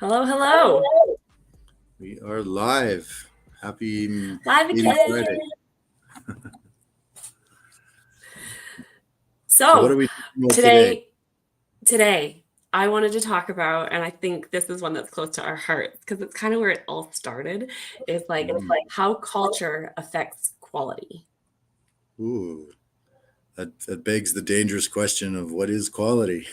Hello, hello. We are live. Happy Live Meeting again. Friday. So what are So we talking about today? today, I wanted to talk about, and I think this is one that's close to our hearts because it's kind of where it all started, is like how culture affects quality. Ooh, that begs the dangerous question of what is quality?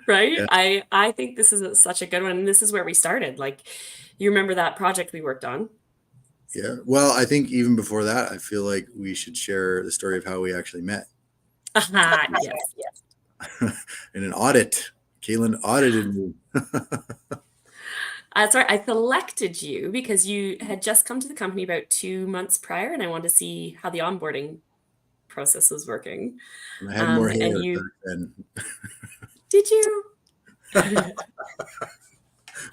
Right? Yeah, I think this is such a good one. And this is where we started. Like, you remember that project we worked on? yeah. Well, I think even before that, I feel like we should share the story of how we actually met Aha, yes. in an audit. Caitlin audited me. Sorry, I selected you because you had just come to the company about 2 months prior, and I wanted to see how the onboarding process was working. I had more And hair you back then. did you?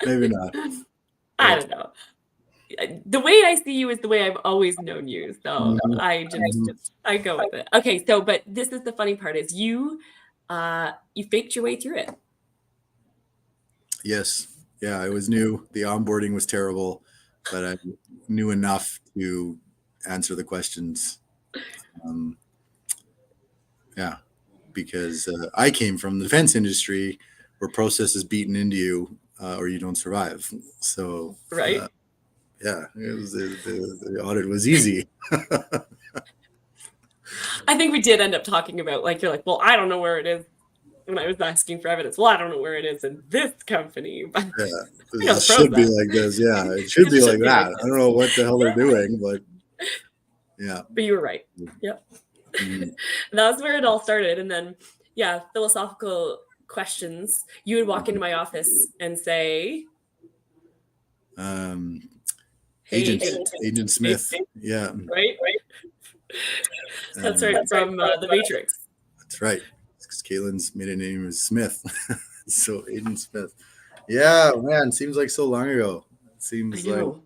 Maybe not, I but don't know. The way I see you is the way I've always known you. So mhm, I go with it. Okay, so but this is the funny part is you faked your way through it. yes, yeah. I was new. The onboarding was terrible, but I knew enough to answer the questions. Um, yeah, because I came from the defense industry where process is beaten into you or you don't survive. So, Right? yeah, the audit was easy. I think we did end up talking about like you're like, well, I don't know where it is when I was asking for evidence. Well, I don't know where it is in this company, but Yeah, I know it the should be process. like this. Yeah, it should It be like should be that. like I don't this. know what the hell they're doing, but yeah. But you were right. Yep. Mhm. That was where it all started. And then, yeah, philosophical questions. You would walk into my office and say, Um, hey, Agent agent. Agent Smith. Yeah, Right? That's um, right from The Matrix. that's right. Because Caitlin's maiden name is Smith, so Agent Smith. Yeah, man, seems like so long ago. It I seems like know.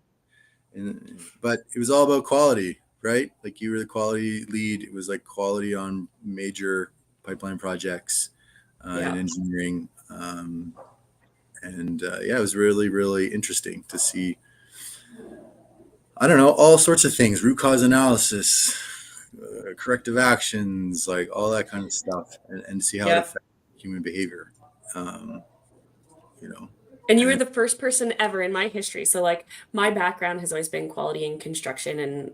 but it was all about quality, right? Like you were the quality lead. It was like quality on major pipeline projects in Yeah. engineering. And yeah, it was really, really interesting to see, I don't know, all sorts of things, root cause analysis, corrective actions, like all that kind of stuff, and see how it Yep. affects human behavior. Um, you know, And you were and the first person ever in my history. So, like, my background has always been quality and construction and,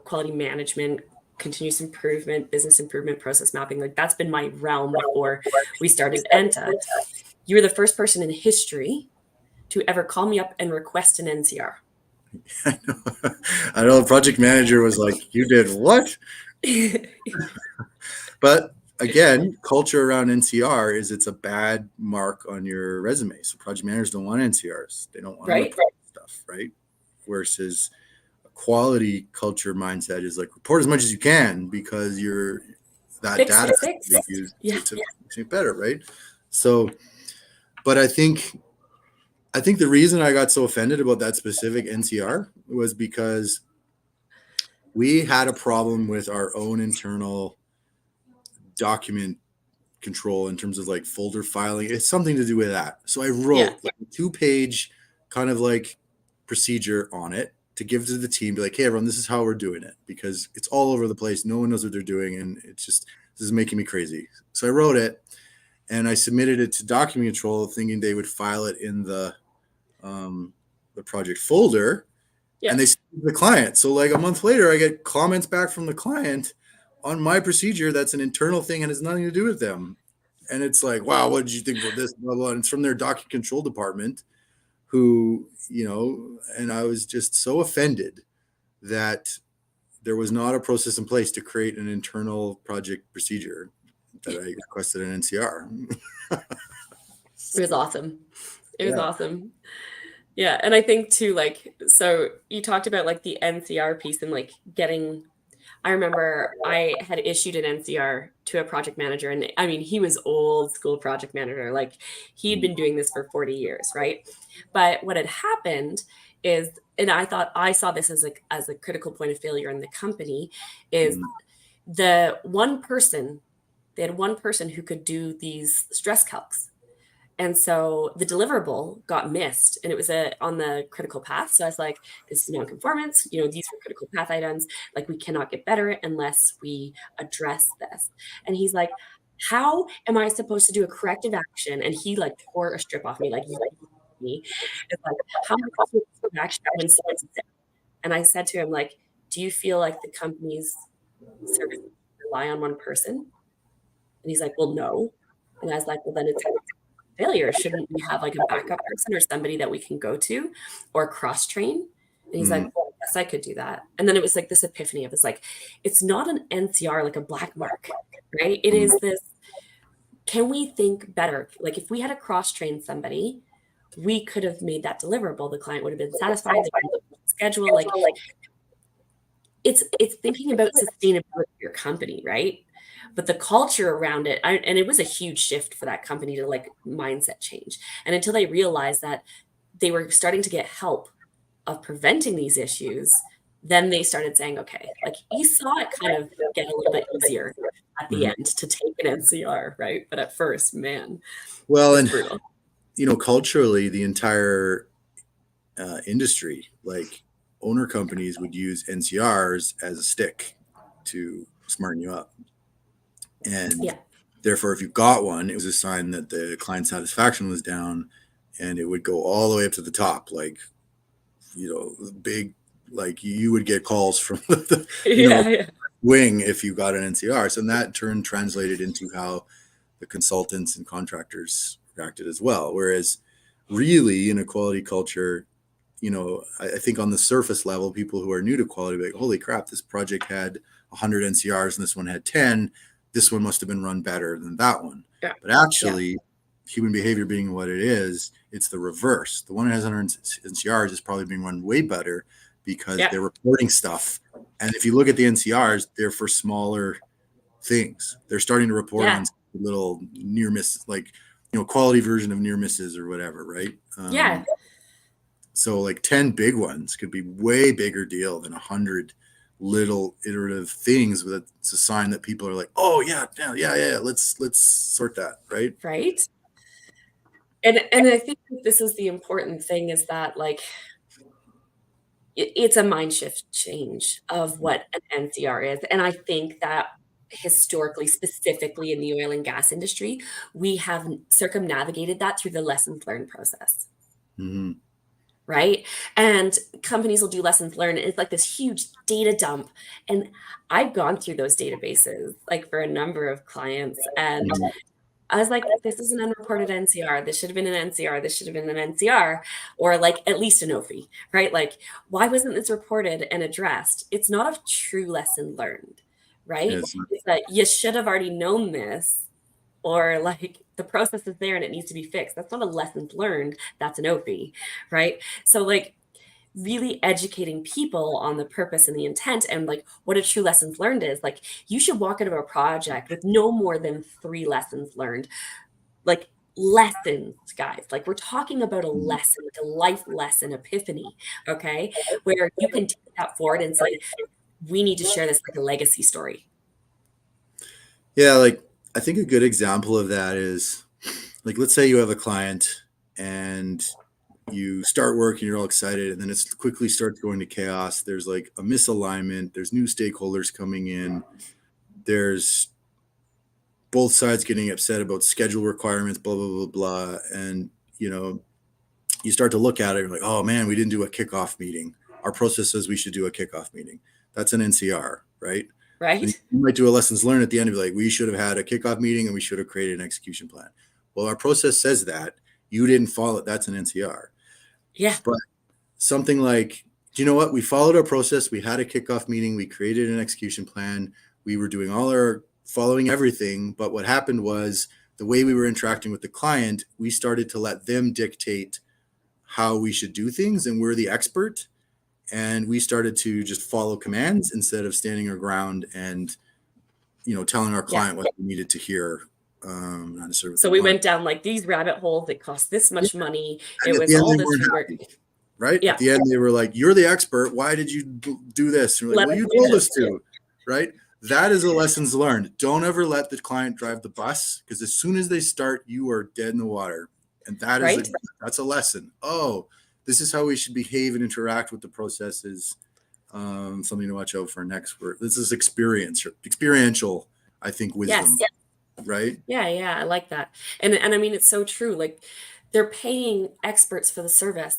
quality management, continuous improvement, business improvement, process mapping. Like, that's been my realm before we started Enta. You were the first person in history to ever call me up and request an NCR. I know the project manager was like, "You did what?" But again, culture around NCR is it's a bad mark on your resume. So project managers don't want NCRs. They don't want to Right? report stuff, right? Versus a quality culture mindset is like report as much as you can because you're that Fix, data fix, they fix. use Yeah. to make it better, right? So, but I think the reason I got so offended about that specific NCR was because we had a problem with our own internal document control in terms of like folder filing. It's something to do with that. So I Yeah. wrote like a 2-page kind of like procedure on it to give to the team, be like, hey, everyone, this is how we're doing it because it's all over the place. No one knows what they're doing. And it's just, this is making me crazy. So I wrote it and I submitted it to document control thinking they would file it in the project folder and Yeah. they sent it to the client. So like a month later, I get comments back from the client on my procedure that's an internal thing and has nothing to do with them. And it's like, wow, what did you think about this? Blah, blah. And it's from their document control department who, and I was just so offended that there was not a process in place to create an internal project procedure that I requested an NCR. It was awesome. It was Yeah. awesome. Yeah. And I think too, like, so you talked about like the NCR piece and like getting I remember I had issued an NCR to a project manager, and I mean, he was old school project manager. Like he'd been doing this for 40 years, right? But what had happened is, and I thought I saw this as a critical point of failure in the company, is Mm, the one person, they had one person who could do these stress calcs. And so the deliverable got missed, and it was on the critical path. So I was like, this is non-conformance, these were critical path items. Like, we cannot get better unless we address this. And he's like, how am I supposed to do a corrective action? And he like tore a strip off me, like me. It's like, how am I supposed to do a corrective action when someone's sick? And I said to him, like, do you feel like the company's services rely on one person? And he's like, well, no. And I was like, well, then it's failure. Shouldn't we have like a backup person or somebody that we can go to or cross train? And he's like, well, yes, I could do that. And then it was like this epiphany of, it's like, it's not an NCR, like a black mark, right? It is this, can we think better? Like, if we had to cross train somebody, we could have made that deliverable. The client would have been satisfied. They would have schedule. Like, it's thinking about sustainability of your company, right? But the culture around it, and it was a huge shift for that company to like mindset change. And until they realized that they were starting to get help of preventing these issues, then they started saying, okay, like, you saw it kind of get a little bit easier at the end to take an NCR, right? But at first, man, Well, and brutal. Culturally, the entire industry, like, owner companies would use NCRs as a stick to smarten you up. And therefore, if you got one, it was a sign that the client satisfaction was down, and it would go all the way up to the top. Like, big, like, you would get calls from the wing if you got an NCR. So that turn translated into how the consultants and contractors reacted as well. Whereas really in a quality culture, I think on the surface level, people who are new to quality be like, holy crap, this project had 100 NCRs and this one had 10. This one must have been run better than that one. Yeah. But actually, human behavior being what it is, it's the reverse. The one that has 100 NCRs is probably being run way better because they're reporting stuff. And if you look at the NCRs, they're for smaller things. They're starting to report on little near miss, like, quality version of near misses or whatever, right? So like 10 big ones could be way bigger deal than 100 little iterative things. It's a sign that people are like, oh yeah, let's sort that, right? Right. And I think this is the important thing, is that, like, it's a mind shift change of what an NCR is. And I think that historically, specifically in the oil and gas industry, we have circumnavigated that through the lessons learned process. Mm-hmm. Right? And companies will do lessons learned. It's like this huge data dump. And I've gone through those databases, like, for a number of clients. And I was like, this is an unreported NCR. This should have been an NCR. This should have been an NCR, or like at least an OFI, right? Like, why wasn't this reported and addressed? It's not a true lesson learned, right? It's that you should have already known this, or like, the process is there and it needs to be fixed. That's not a lessons learned. That's an OFI, right? So, like, really educating people on the purpose and the intent and like what a true lessons learned is. Like, you should walk out of a project with no more than 3 lessons learned. Like, lessons, guys. Like, we're talking about a lesson, like a life lesson, epiphany, okay? Where you can take that forward and say, we need to share this like a legacy story. Yeah, like, I think a good example of that is, like, let's say you have a client and you start work and you're all excited, and then it quickly starts going to chaos. There's like a misalignment. There's new stakeholders coming in. There's both sides getting upset about schedule requirements, blah, blah, blah, blah. And, you start to look at it, you're like, oh man, we didn't do a kickoff meeting. Our process says we should do a kickoff meeting. That's an NCR, right? Right. And you might do a lessons learned at the end of like, we should have had a kickoff meeting and we should have created an execution plan. Well, our process says that. You didn't follow it. That's an NCR. Yeah. But something like, do you know what? We followed our process. We had a kickoff meeting. We created an execution plan. We were doing following everything. But what happened was, the way we were interacting with the client, we started to let them dictate how we should do things. And we're the expert. And we started to just follow commands instead of standing our ground and, telling our client what we needed to hear. So we went down like these rabbit holes. It cost this much money. It was all this work. Right? Yeah. At the end, they were like, you're the expert. Why did you do this? And we're like, well, you told us to, right? That is a lessons learned. Don't ever let the client drive the bus, because as soon as they start, you are dead in the water. And that is right? that's a lesson. Oh, this is how we should behave and interact with the processes. Something to watch out for next. This is experiential, I think, wisdom, Yes. right? Yeah, I like that. And I mean it's so true. Like they're paying experts for the service,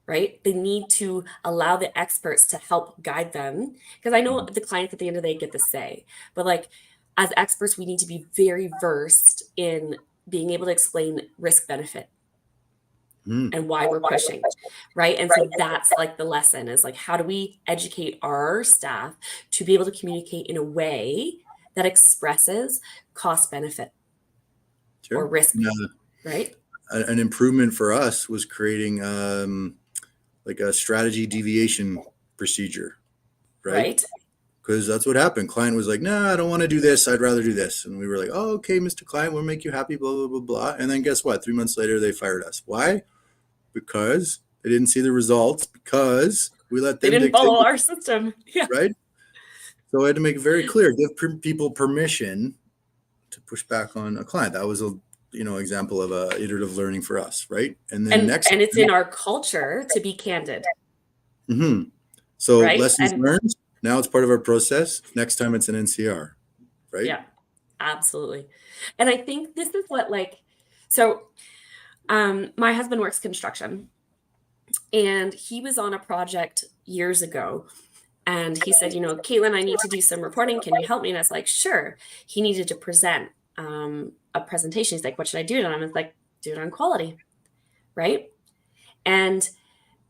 right? They need to allow the experts to help guide them. Because I know the clients at the end of the day get the say, but like as experts, we need to be very versed in being able to explain risk benefit Mm. and why we're pushing, right? And so that's like the lesson is like, how do we educate our staff to be able to communicate in a way that expresses cost benefit or Sure. risk, Now, right? an improvement for us was creating like a strategy deviation procedure, right? Right. Because that's what happened. Client was like, "No, I don't want to do this. I'd rather do this." And we were like, "Oh, okay, Mr. Client, we'll make you happy." Blah blah blah blah. And then guess what? 3 months later, they fired us. Why? Because they didn't see the results. Because we let They them didn't dictate, follow our system. Yeah. right? So I had to make it very clear, give people permission to push back on a client. That was a example of a iterative learning for us, right? And then next, And it's in our culture to be candid, mhm. So right? lessons And learned. Now it's part of our process. Next time it's an NCR, right? yeah, absolutely. And I think this is what like so my husband works construction and he was on a project years ago and he said, Caitlin, I need to do some reporting. Can you help me? And I was like, sure. He needed to present a presentation. He's like, what should I do? And I was like, do it on quality, right? And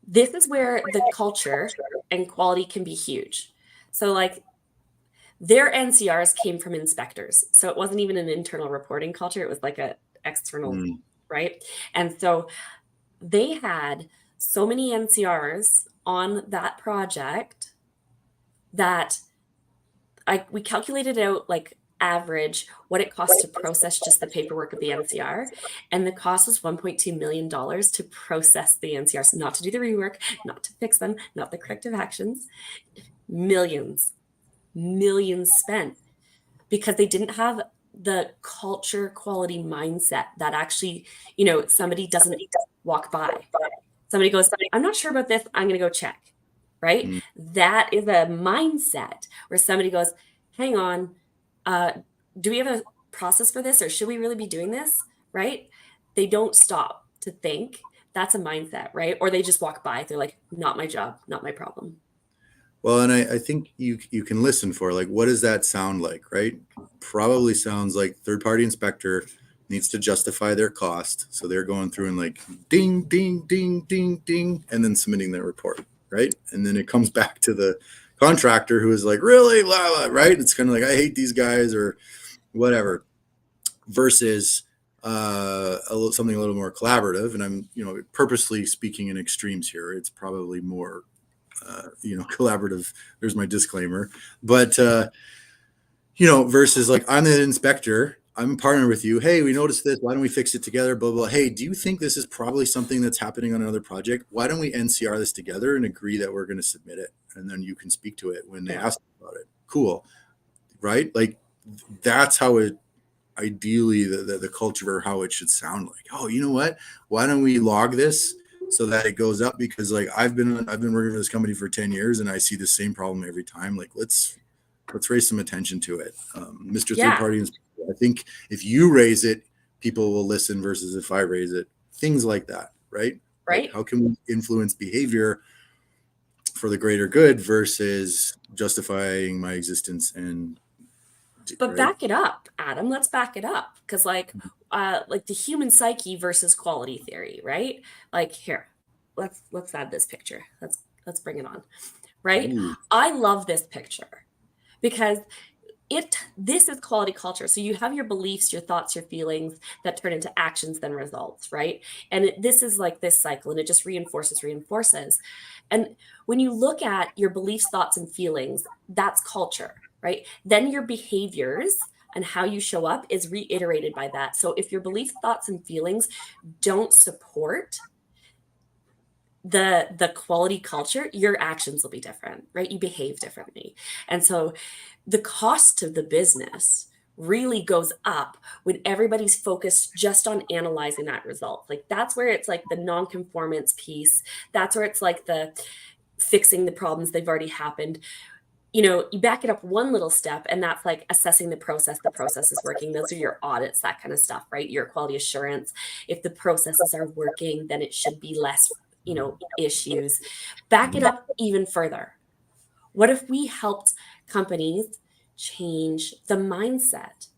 this is where the culture and quality can be huge. So like their NCRs came from inspectors. So it wasn't even an internal reporting culture. It was like a external, Mm. right? And so they had so many NCRs on that project that we calculated out like average what it costs to process just the paperwork of the NCR. And the cost was $1.2 million to process the NCRs, not to do the rework, not to fix them, not the corrective actions. Millions, millions spent because they didn't have the culture quality mindset that actually, somebody doesn't walk by. Somebody goes, I'm not sure about this. I'm going to go check. Right. Mm. That is a mindset where somebody goes, hang on, uh, do we have a process for this or should we really be doing this? Right. They don't stop to think. That's a mindset. Right. Or they just walk by. They're like, not my job, not my problem. Well, and I think you can listen for, like, what does that sound like, right? Probably sounds like third party inspector needs to justify their cost. So they're going through and like ding, ding, ding, ding, ding, and then submitting their report, right? And then it comes back to the contractor who is like, really, blah, blah, right? It's kind of like, I hate these guys or whatever, versus something a little more collaborative. And I'm, purposely speaking in extremes here. It's probably more collaborative. There's my disclaimer. But versus like, I'm the inspector, I'm a partner with you. Hey, we noticed this. Why don't we fix it together? Blah, blah. Hey, do you think this is probably something that's happening on another project? Why don't we NCR this together and agree that we're going to submit it? And then you can speak to it when they ask about it. Cool. Right? Like, that's how it ideally the culture or how it should sound like. Oh, you know what? Why don't we log this so that it goes up? Because like I've been working for this company for 10 years and I see the same problem every time. Like let's raise some attention to it. Mr. Third Party Inspector, I think if you raise it, people will listen versus if I raise it. Things like that, right? Right. Like how can we influence behavior for the greater good versus justifying my existence? And but right? back it up, Adam. Let's back it up because like the human psyche versus quality theory, right? Like here, let's add this picture. Let's bring it on. Right? Ooh. I love this picture because this is quality culture. So you have your beliefs, your thoughts, your feelings that turn into actions, then results, right? And this is like this cycle and it just reinforces. And when you look at your beliefs, thoughts, and feelings, that's culture, right? Then your behaviors and how you show up is reiterated by that. So if your beliefs, thoughts, and feelings don't support the quality culture, your actions will be different, right? You behave differently. And so the cost to the business, really goes up when everybody's focused just on analyzing that result. Like that's where it's like the non-conformance piece. That's where it's like the fixing the problems they've already happened. You back it up one little step, and that's like assessing the process. The process is working. Those are your audits, that kind of stuff, right? Your quality assurance. If the processes are working, then it should be less, issues. Back it up even further. What if we helped companies change the mindset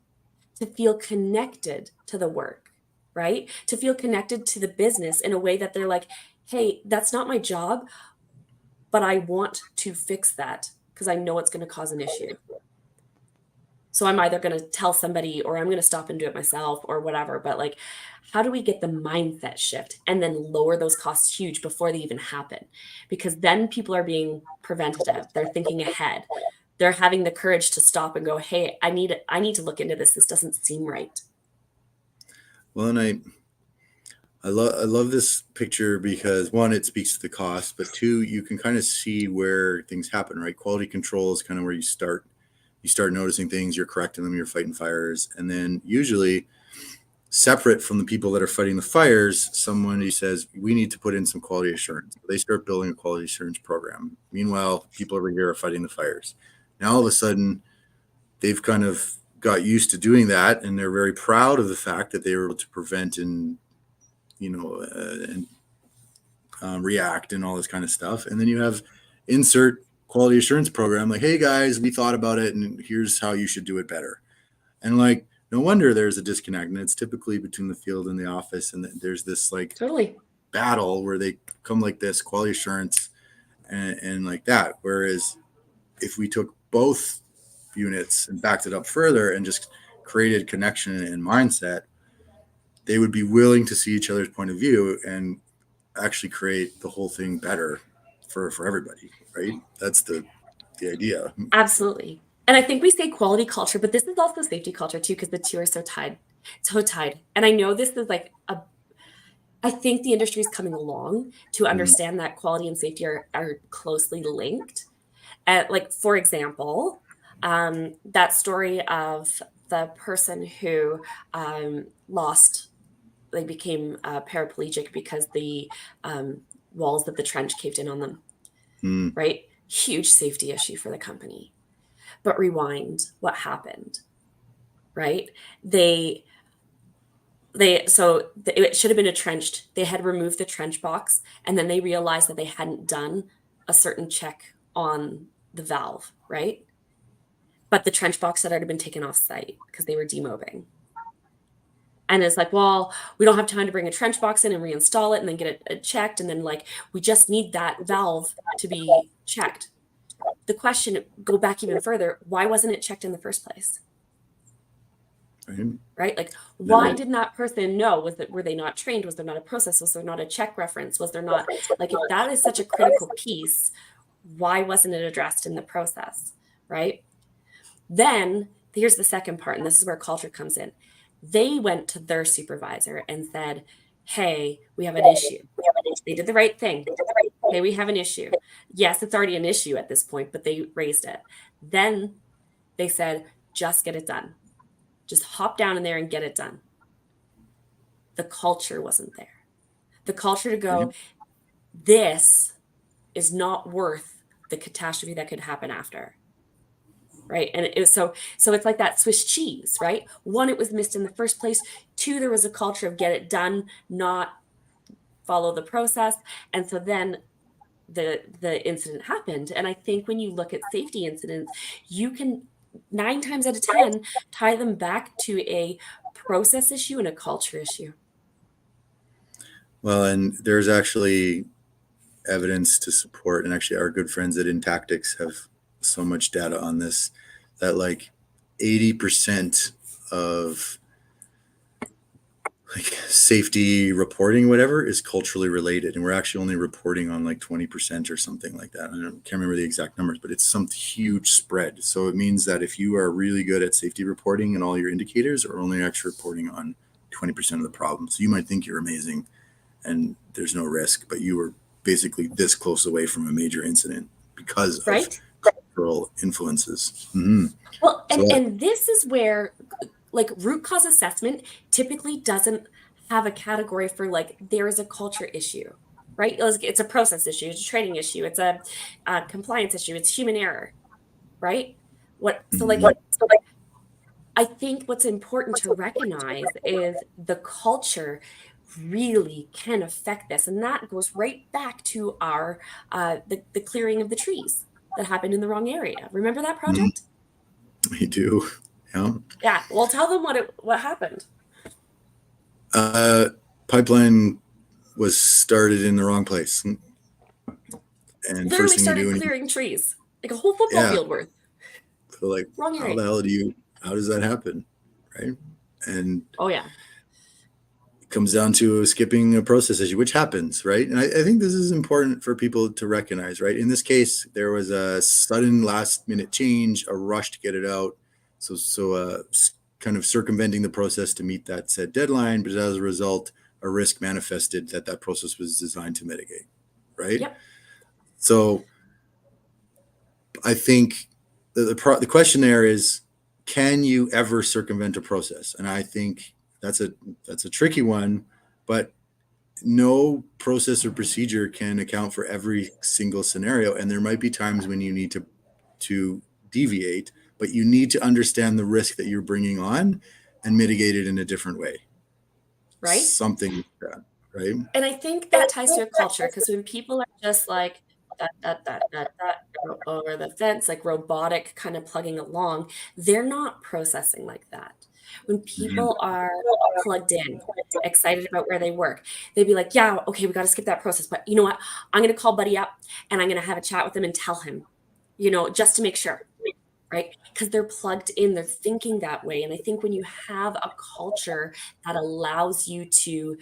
to feel connected to the work, right? To feel connected to the business in a way that they're like, hey, that's not my job, but I want to fix that because I know it's going to cause an issue. So I'm either going to tell somebody or I'm going to stop and do it myself or whatever. But like, how do we get the mindset shift and then lower those costs huge before they even happen? Because then people are being preventative. They're thinking ahead. They're having the courage to stop and go, hey, I need to look into this. This doesn't seem right. Well, and I love this picture because one, it speaks to the cost, but two, you can kind of see where things happen, right? Quality control is kind of where you start noticing things, you're correcting them, you're fighting fires. And then usually separate from the people that are fighting the fires, somebody says, we need to put in some quality assurance. They start building a quality assurance program. Meanwhile, people over here are fighting the fires. Now, all of a sudden, they've kind of got used to doing that, and they're very proud of the fact that they were able to prevent and, react and all this kind of stuff. And then you have insert quality assurance program like, hey guys, we thought about it and here's how you should do it better. And like, no wonder there's a disconnect, and it's typically between the field and the office, and there's this like Totally. battle where they come like this quality assurance and like that. Whereas if we took both units and backed it up further and just created connection and mindset, they would be willing to see each other's point of view and actually create the whole thing better for everybody, right? That's the idea. Absolutely. And I think we say quality culture, but this is also safety culture too, because the two are so tied. So tied. And I know this is like I think the industry is coming along to understand that quality and safety are closely linked. Like, for example, that story of the person who they became paraplegic because the walls of the trench caved in on them, right? Huge safety issue for the company. But rewind, what happened, right? It should have been a trenched. They had removed the trench box, and then they realized that they hadn't done a certain check on the valve, right? But the trench box had already been taken off site because they were demobbing. And it's like, well, we don't have time to bring a trench box in and reinstall it and then get it checked. And then like, we just need that valve to be checked. The question, go back even further, why wasn't it checked in the first place? Right? Like, why didn't that person know? Were they not trained? Was there not a process? Was there not a check reference? Was there not, like, if that is such a critical piece, why wasn't it addressed in the process? Right? Then here's the second part, and this is where culture comes in. They went to their supervisor and said, hey, we have an issue. They did the right thing. Hey, we have an issue. Yes, it's already an issue at this point, but they raised it. Then they said, just get it done. Just hop down in there and get it done. The culture wasn't there. The culture to go, this is not worth the catastrophe that could happen after. Right. And it was so it's like that Swiss cheese, right? One, it was missed in the first place. Two, there was a culture of get it done, not follow the process. And so then the incident happened. And I think when you look at safety incidents, you can 9 times out of 10 tie them back to a process issue and a culture issue. Well, and there's actually evidence to support, and actually our good friends at Intactics have so much data on this, that like 80% of like safety reporting, whatever, is culturally related, and we're actually only reporting on like 20% or something like that. I can't remember the exact numbers, but it's some huge spread. So it means that if you are really good at safety reporting and all your indicators are only actually reporting on 20% of the problems, so you might think you're amazing and there's no risk, but you were basically this close away from a major incident because of cultural influences. Well, and this is where like root cause assessment typically doesn't have a category for like there is a culture issue, right? It's a process issue, it's a training issue, it's a compliance issue, it's human error, right? What so like Mhm. I think what's important to recognize is the culture really can affect this, and that goes right back to our the clearing of the trees that happened in the wrong area. Remember that Mhm. project? We do. Yeah. Yeah. Well, tell them what happened. Uh, Pipeline was started in the wrong place. And first Literally thing you do started when clearing trees, like a whole football yeah, field worth. so like, Wrong how area. the hell how does that happen? Right. And Oh yeah. it comes down to skipping a process issue, which happens, right? And I think this is important for people to recognize, right? In this case, there was a sudden last minute change, a rush to get it out. So kind of circumventing the process to meet that said deadline, but as a result, a risk manifested that process was designed to mitigate, right? Yep. So I think the question there is, can you ever circumvent a process? And I think that's a tricky one, but no process or procedure can account for every single scenario, and there might be times when you need to deviate, but you need to understand the risk that you're bringing on and mitigate it in a different way. Right. Something like that, right? And I think that ties to a culture because when people are just like that over the fence, like robotic kind of plugging along, they're not processing like that. When Mhm. people are plugged in, excited about where they work, they'd be like, yeah, okay, we got to skip that process. But you know what? I'm going to call Buddy up and I'm going to have a chat with him and tell him, just to make sure. Right? Because they're plugged in, they're thinking that way. And I think when you have a culture that allows you to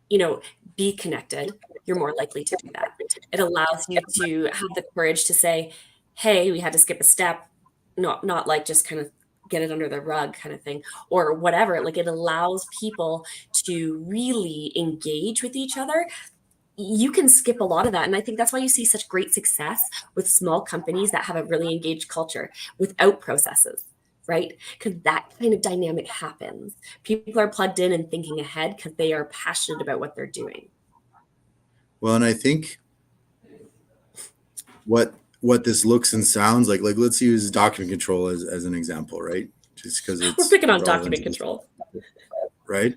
you know, be connected, you're more likely to do that. It allows you to have the courage to say, "Hey, we had to skip a step," not like just kind of get it under the rug kind of thing or whatever. Like it allows people to really engage with each other. You can skip a lot of that. And I think that's why you see such great success with small companies that have a really engaged culture without processes, right? Because that kind of dynamic happens. People are plugged in and thinking ahead because they are passionate about what they're doing. Well, and I think what this looks and sounds like let's use document control as an example, right? Just because We're it's picking on relevant document to this, control. right?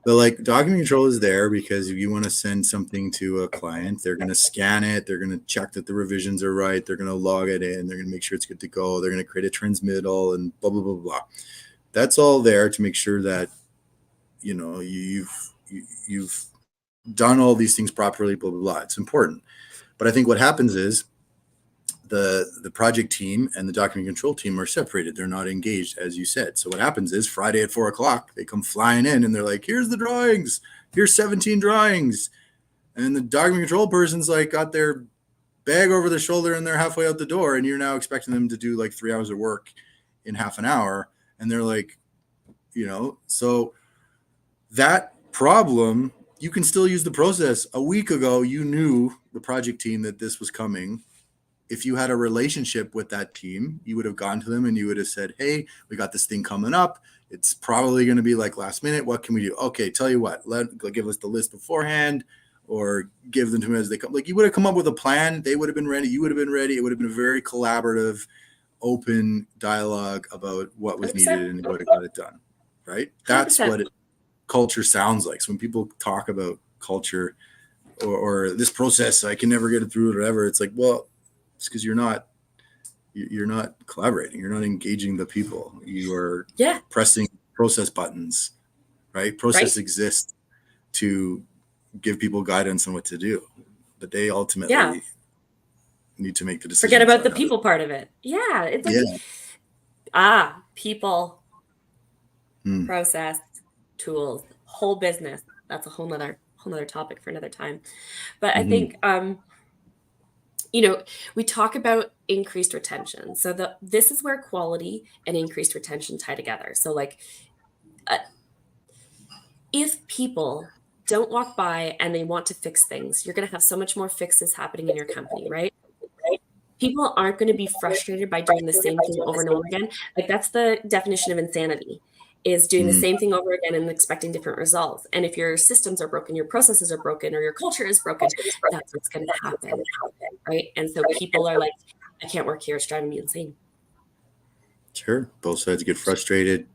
But like document control is there because if you want to send something to a client, they're going to scan it, they're going to check that the revisions are right, they're going to log it in, they're going to make sure it's good to go, they're going to create a transmittal and blah blah blah blah. That's all there to make sure that you've done all these things properly, blah blah blah. It's important. But I think what happens is the project team and the document control team are separated. They're not engaged, as you said. So what happens is Friday at 4 o'clock, they come flying in and they're like, here's the drawings. Here's 17 drawings. And the document control person's like got their bag over their shoulder and they're halfway out the door. And you're now expecting them to do like 3 hours of work in half an hour. And they're like, so that problem, you can still use the process. A week ago, you knew the project team that this was coming. If you had a relationship with that team, you would have gone to them and you would have said, hey, we got this thing coming up. It's probably going to be like last minute. What can we do? Okay, tell you what, give us the list beforehand or give them to them as they come. Like you would have come up with a plan. They would have been ready. You would have been ready. It would have been a very collaborative, open dialogue about what was 100%. needed and what got it done. Right? That's 100%. what culture sounds like. So when people talk about culture or this process, I can never get it through or whatever, it's like, well, it's because you're not collaborating, you're not engaging the people, you are Yeah. pressing process buttons, right? Process Right. exists to give people guidance on what to do, but they Yeah. ultimately need to make the Forget decisions about the on how to. people part of it. Yeah. It's like, Yeah. people, Hmm. process, tools, whole business. That's a whole nother topic for another time. But I Mm-hmm. think we talk about increased retention. So this is where quality and increased retention tie together. So like uh, if people don't walk by and they want to fix things, you're going to have so much more fixes happening in your company, right? People aren't going to be frustrated by doing the same thing over and over again. Like that's the definition of insanity. is doing the Mm, same thing over again and expecting different results. And if your systems are broken, your processes are broken, or your culture is broken, that's what's going to happen, right? And so people are like, I can't work here. It's driving me insane. sure. Both sides get frustrated.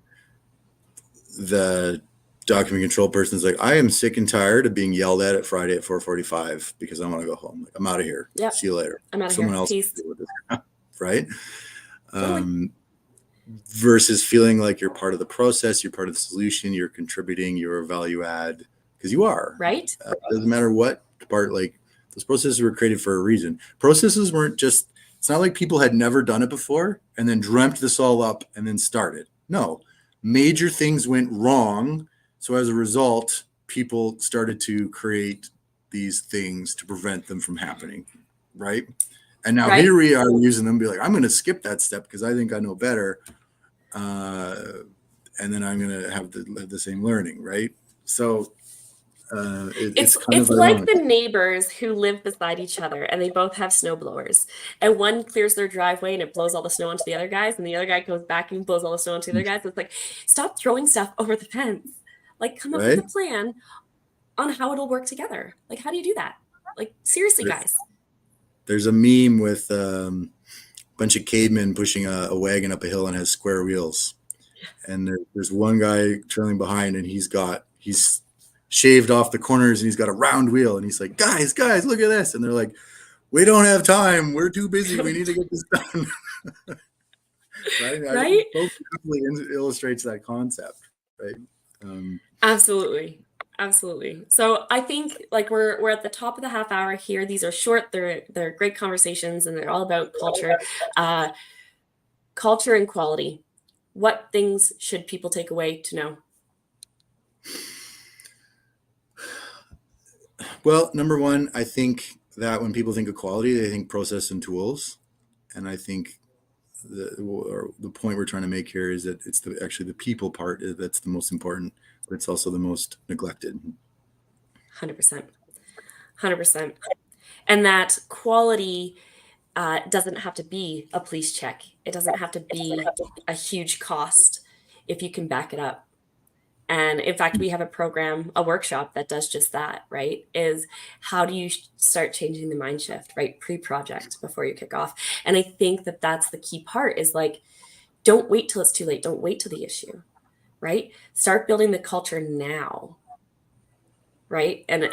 The document control person's like, I am sick and tired of being yelled at Friday at 4:45 because I want to go home. Like, I'm out of here. Yep. See you later. I'm out of Someone here. else Peace. can deal with this. Right? Totally. Versus feeling like you're part of the process, you're part of the solution, you're contributing, you're a value add, because you are. Right? Doesn't matter what part, like those processes were created for a reason. Processes weren't just, it's not like people had never done it before and then dreamt this all up and then started. No, major things went wrong. So as a result, people started to create these things to prevent them from happening. Right. And now Right. here we are using them, be like, I'm going to skip that step because I think I know better. And then I'm going to have the same learning. Right. So it's kind It's of like ironic. the neighbors who live beside each other and they both have snow blowers. And one clears their driveway and it blows all the snow onto the other guys, and the other guy goes back and blows all the snow onto the other guys. It's like, stop throwing stuff over the fence. Like, come up with a Right. plan on how it'll work together. Like, how do you do that? Like, seriously, There- guys. There's a meme with bunch of cavemen pushing a wagon up a hill and has square wheels. And there's one guy trailing behind and he's shaved off the corners and he's got a round wheel. And he's like, guys, look at this. And they're like, we don't have time. We're too busy. We need to get this done. Right? I Right? think both definitely illustrates that concept. Right. Absolutely. Absolutely. So I think like we're at the top of the half hour here. These are short, they're great conversations, and they're all about culture. Culture and quality. What things should people take away to know? Well, number one, I think that when people think of quality, they think process and tools. And I think the point we're trying to make here is that it's actually the people part that's the most important, but it's also the most neglected. 100%. 100%. And that quality doesn't have to be a police check. It doesn't have to be a huge cost if you can back it up. And in fact, we have a workshop that does just that, right? Is how do you start changing the mind shift, right? Pre-project before you kick off. And I think that that's the key part is like, don't wait till it's too late. Don't wait till the issue, right? Start building the culture now, right? And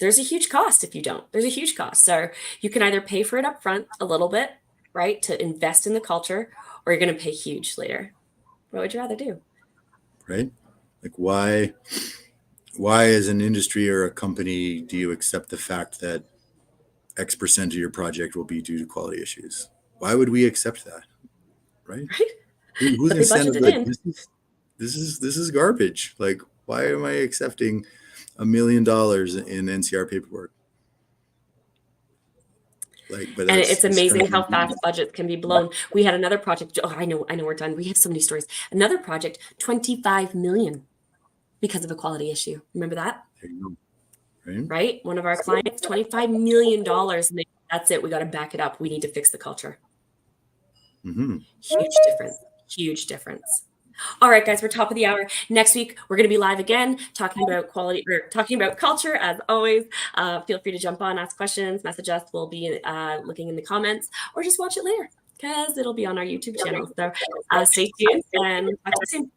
there's a huge cost if you don't. There's a huge cost. So you can either pay for it up front a little bit, right, to invest in the culture, or you're going to pay huge later. What would you rather do? Right? Like why as an industry or a company do you accept the fact that X percent of your project will be due to quality issues? Why would we accept that? Right? Right? Who's But they incentive? budgeted Like, in. this is garbage. Like, why am I accepting $1 million in NCR paperwork? Like, but And it's amazing how kind fast budgets can be blown. We had another project. Oh, I know we're done. We have so many stories. Another project, 25 million because of a quality issue. Remember that? there you go. Right? Right? One of our clients, $25 million. And that's it. We got to back it up. We need to fix the culture. Mm-hmm. Huge difference. Huge difference. All right, guys, we're top of the hour. Next week, we're going to be live again, talking about quality, or talking about culture, as always. Feel free to jump on, ask questions, message us. We'll be looking in the comments, or just watch it later because it'll be on our YouTube channel. So stay tuned and talk to you soon.